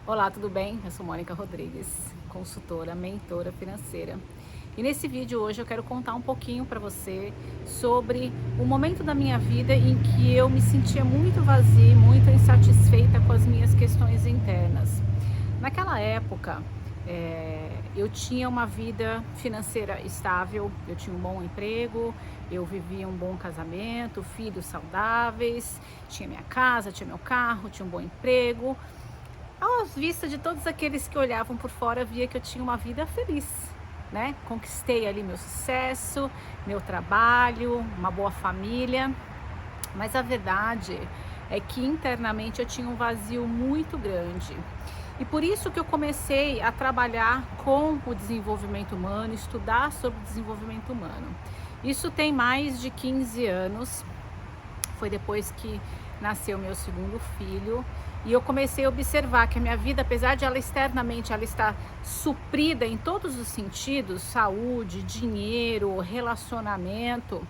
Olá, tudo bem? Eu sou Mônica Rodrigues, consultora, mentora financeira. E nesse vídeo hoje eu quero contar um pouquinho para você sobre o momento da minha vida em que eu me sentia muito vazia, muito insatisfeita com as minhas questões internas. Naquela época, eu tinha uma vida financeira estável, eu tinha um bom emprego, eu vivia um bom casamento, filhos saudáveis, tinha minha casa, tinha meu carro, tinha um bom emprego. À vista de todos aqueles que olhavam por fora, via que eu tinha uma vida feliz, né? Conquistei ali meu sucesso, meu trabalho, uma boa família, mas a verdade é que internamente eu tinha um vazio muito grande. E por isso que eu comecei a trabalhar com o desenvolvimento humano, estudar sobre o desenvolvimento humano. Isso tem mais de 15 anos, foi depois que nasceu meu segundo filho, e eu comecei a observar que a minha vida, apesar de ela externamente ela estar suprida em todos os sentidos, saúde, dinheiro, relacionamento,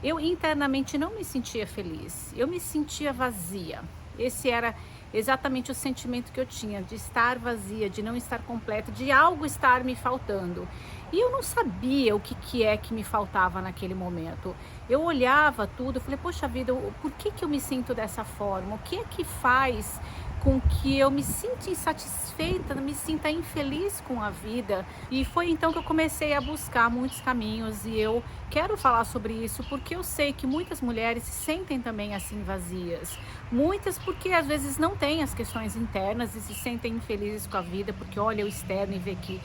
eu internamente não me sentia feliz, eu me sentia vazia. Esse era exatamente o sentimento que eu tinha, de estar vazia, de não estar completa, de algo estar me faltando. E eu não sabia o que, que é que me faltava naquele momento. Eu olhava tudo, eu falei, poxa vida, por que, que eu me sinto dessa forma? O que é que faz com que eu me sinta insatisfeita, me sinta infeliz com a vida? E foi então que eu comecei a buscar muitos caminhos, e eu quero falar sobre isso porque eu sei que muitas mulheres se sentem também assim vazias. Muitas porque às vezes não têm as questões internas e se sentem infelizes com a vida porque olha o externo e vê que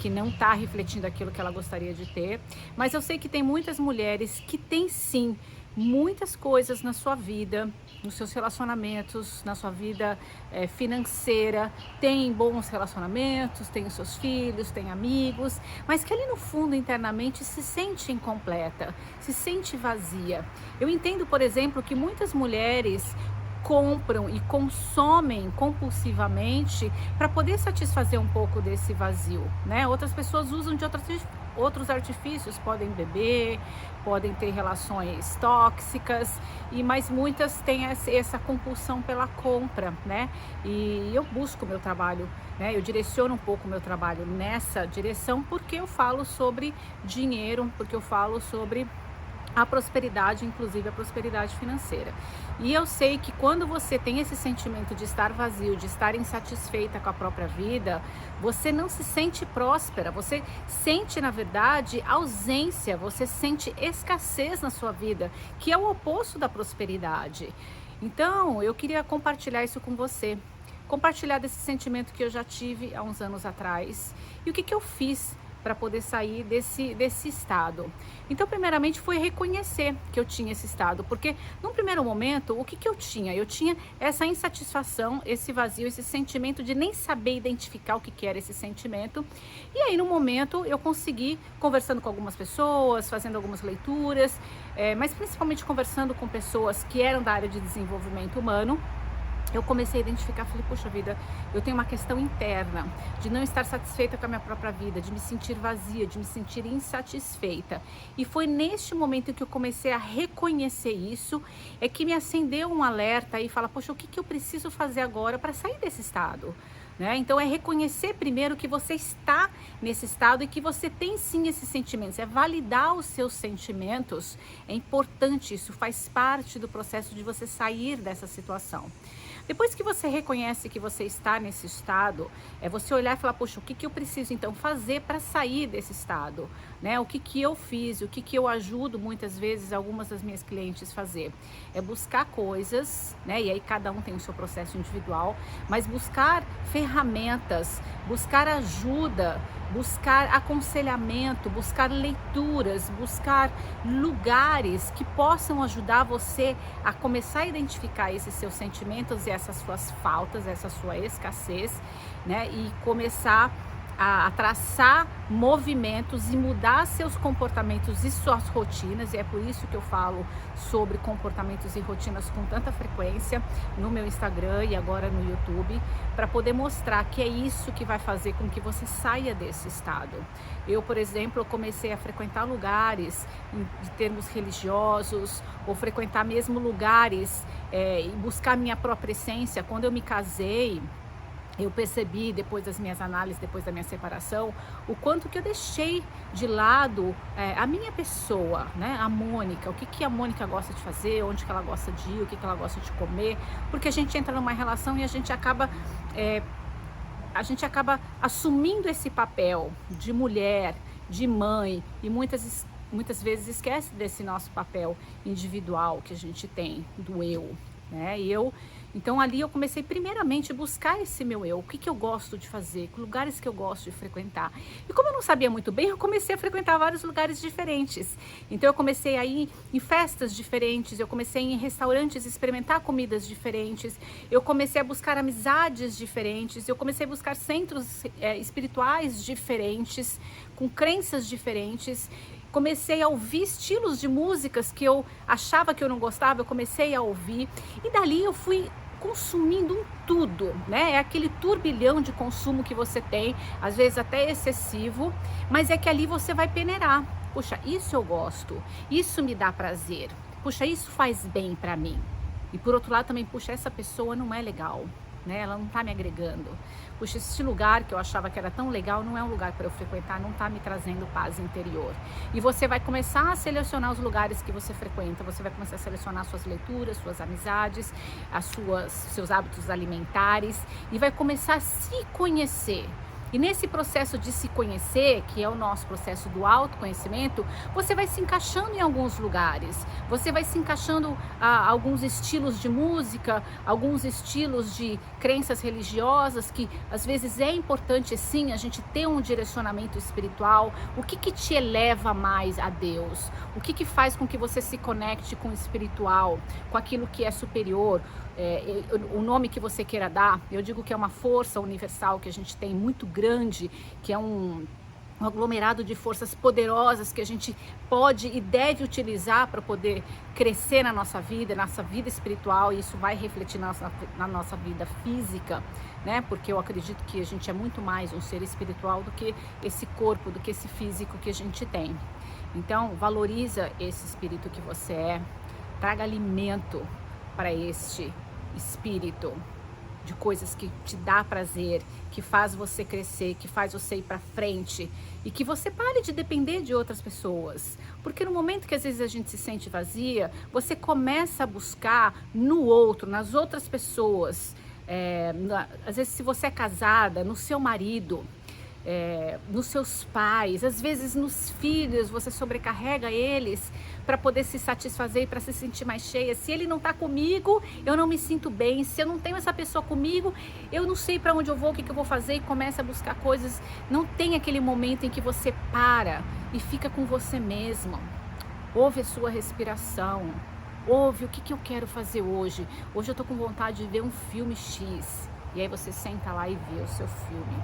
não está refletindo aquilo que ela gostaria de ter. Mas eu sei que tem muitas mulheres que têm sim muitas coisas na sua vida, nos seus relacionamentos, na sua vida financeira, tem bons relacionamentos, tem os seus filhos, tem amigos, mas que ali no fundo, internamente, se sente incompleta, se sente vazia. Eu entendo, por exemplo, que muitas mulheres compram e consomem compulsivamente para poder satisfazer um pouco desse vazio, né? Outras pessoas usam de outros artifícios, podem beber, podem ter relações tóxicas, mas muitas têm essa compulsão pela compra, né? E eu busco o meu trabalho, né? Eu direciono um pouco o meu trabalho nessa direção porque eu falo sobre dinheiro, porque eu falo sobre a prosperidade, inclusive a prosperidade financeira. E eu sei que quando você tem esse sentimento de estar vazio, de estar insatisfeita com a própria vida, você não se sente próspera, você sente, na verdade, ausência, você sente escassez na sua vida, que é o oposto da prosperidade. Então, eu queria compartilhar isso com você, compartilhar desse sentimento que eu já tive há uns anos atrás e o que que eu fiz para poder sair desse estado. Então, primeiramente, foi reconhecer que eu tinha esse estado, porque num primeiro momento, o que que eu tinha? Eu tinha essa insatisfação, esse vazio, esse sentimento de nem saber identificar o que que era esse sentimento. E aí, no momento, eu consegui, conversando com algumas pessoas, fazendo algumas leituras, mas principalmente conversando com pessoas que eram da área de desenvolvimento humano, eu comecei a identificar, falei, poxa vida, eu tenho uma questão interna de não estar satisfeita com a minha própria vida, de me sentir vazia, de me sentir insatisfeita. E foi neste momento que eu comecei a reconhecer isso, é que me acendeu um alerta e fala, poxa, o que que eu preciso fazer agora para sair desse estado? Né? Então é reconhecer primeiro que você está nesse estado e que você tem sim esses sentimentos, é validar os seus sentimentos, é importante, isso faz parte do processo de você sair dessa situação. Depois que você reconhece que você está nesse estado, é você olhar e falar, poxa, o que que eu preciso então fazer para sair desse estado? Né? O que que eu fiz, o que que eu ajudo muitas vezes algumas das minhas clientes fazer? É buscar coisas, né? E aí cada um tem o seu processo individual, mas buscar ferramentas, buscar ajuda, buscar aconselhamento, buscar leituras, buscar lugares que possam ajudar você a começar a identificar esses seus sentimentos e essas suas faltas, essa sua escassez, né? E começar a traçar movimentos e mudar seus comportamentos e suas rotinas, e é por isso que eu falo sobre comportamentos e rotinas com tanta frequência no meu Instagram e agora no YouTube, para poder mostrar que é isso que vai fazer com que você saia desse estado. Eu, por exemplo, comecei a frequentar lugares de termos religiosos, ou frequentar mesmo lugares e buscar minha própria essência. Quando eu me casei, eu percebi depois das minhas análises, depois da minha separação, o quanto que eu deixei de lado a minha pessoa, né? A Mônica, o que que a Mônica gosta de fazer, onde que ela gosta de ir, o que que ela gosta de comer, porque a gente entra numa relação e a gente acaba assumindo esse papel de mulher, de mãe, e muitas vezes esquece desse nosso papel individual que a gente tem, do eu, né? Então ali eu comecei primeiramente a buscar esse meu eu, o que que eu gosto de fazer, que lugares que eu gosto de frequentar. E como eu não sabia muito bem, eu comecei a frequentar vários lugares diferentes. Então eu comecei a ir em festas diferentes, eu comecei a ir em restaurantes, experimentar comidas diferentes, eu comecei a buscar amizades diferentes, eu comecei a buscar centros espirituais diferentes, com crenças diferentes. Comecei a ouvir estilos de músicas que eu achava que eu não gostava, eu comecei a ouvir. E dali eu fui consumindo tudo, né? É aquele turbilhão de consumo que você tem, às vezes até excessivo, mas é que ali você vai peneirar. Puxa, isso eu gosto, isso me dá prazer, puxa, isso faz bem pra mim. E por outro lado também, puxa, essa pessoa não é legal, né? Ela não tá me agregando. Puxa, esse lugar que eu achava que era tão legal não é um lugar para eu frequentar, não tá me trazendo paz interior. E você vai começar a selecionar os lugares que você frequenta, você vai começar a selecionar suas leituras, suas amizades, seus hábitos alimentares e vai começar a se conhecer. E nesse processo de se conhecer, que é o nosso processo do autoconhecimento, você vai se encaixando em alguns lugares, você vai se encaixando a alguns estilos de música, alguns estilos de crenças religiosas, que às vezes é importante sim a gente ter um direcionamento espiritual. O que que te eleva mais a Deus? O que que faz com que você se conecte com o espiritual, com aquilo que é superior? O nome que você queira dar, eu digo que é uma força universal que a gente tem muito grande, que é um aglomerado de forças poderosas que a gente pode e deve utilizar para poder crescer na nossa vida espiritual, e isso vai refletir na nossa vida física, né? Porque eu acredito que a gente é muito mais um ser espiritual do que esse corpo, do que esse físico que a gente tem. Então, valoriza esse espírito que você é, traga alimento para este espírito de coisas que te dá prazer, que faz você crescer, que faz você ir para frente, e que você pare de depender de outras pessoas, porque no momento que às vezes a gente se sente vazia, você começa a buscar no outro, nas outras pessoas, às vezes se você é casada, no seu marido, nos seus pais, às vezes nos filhos, você sobrecarrega eles para poder se satisfazer e para se sentir mais cheia. Se ele não está comigo, eu não me sinto bem. Se eu não tenho essa pessoa comigo, eu não sei para onde eu vou, o que eu vou fazer, e começa a buscar coisas. Não tem aquele momento em que você para e fica com você mesmo. Ouve a sua respiração. Ouve o que eu quero fazer hoje. Hoje eu tô com vontade de ver um filme X. E aí você senta lá e vê o seu filme.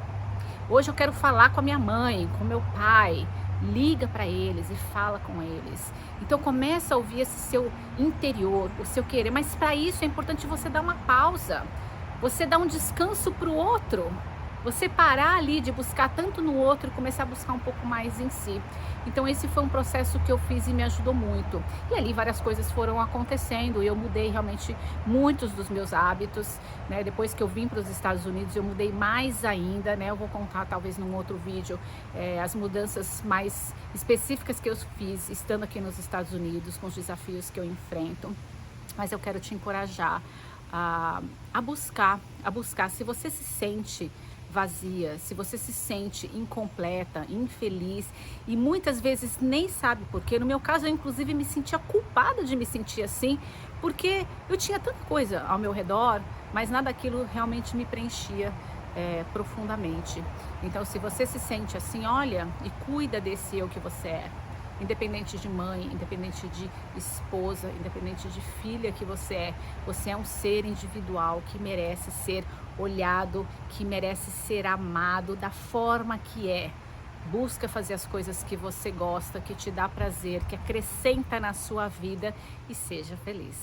Hoje eu quero falar com a minha mãe, com meu pai. Liga para eles e fala com eles. Então começa a ouvir esse seu interior, o seu querer. Mas para isso é importante você dar uma pausa. Você dar um descanso para o outro. Você parar ali de buscar tanto no outro e começar a buscar um pouco mais em si. Então esse foi um processo que eu fiz e me ajudou muito. E ali várias coisas foram acontecendo e eu mudei realmente muitos dos meus hábitos, né? Depois que eu vim para os Estados Unidos eu mudei mais ainda, né? Eu vou contar talvez num outro vídeo as mudanças mais específicas que eu fiz estando aqui nos Estados Unidos, com os desafios que eu enfrento. Mas eu quero te encorajar a buscar. Se você se sente vazia, se você se sente incompleta, infeliz e muitas vezes nem sabe por quê. No meu caso, eu inclusive me sentia culpada de me sentir assim, porque eu tinha tanta coisa ao meu redor, mas nada daquilo realmente me preenchia profundamente. Então, se você se sente assim, olha e cuida desse eu que você é. Independente de mãe, independente de esposa, independente de filha que você é um ser individual que merece ser olhado, que merece ser amado da forma que é. Busca fazer as coisas que você gosta, que te dá prazer, que acrescenta na sua vida e seja feliz.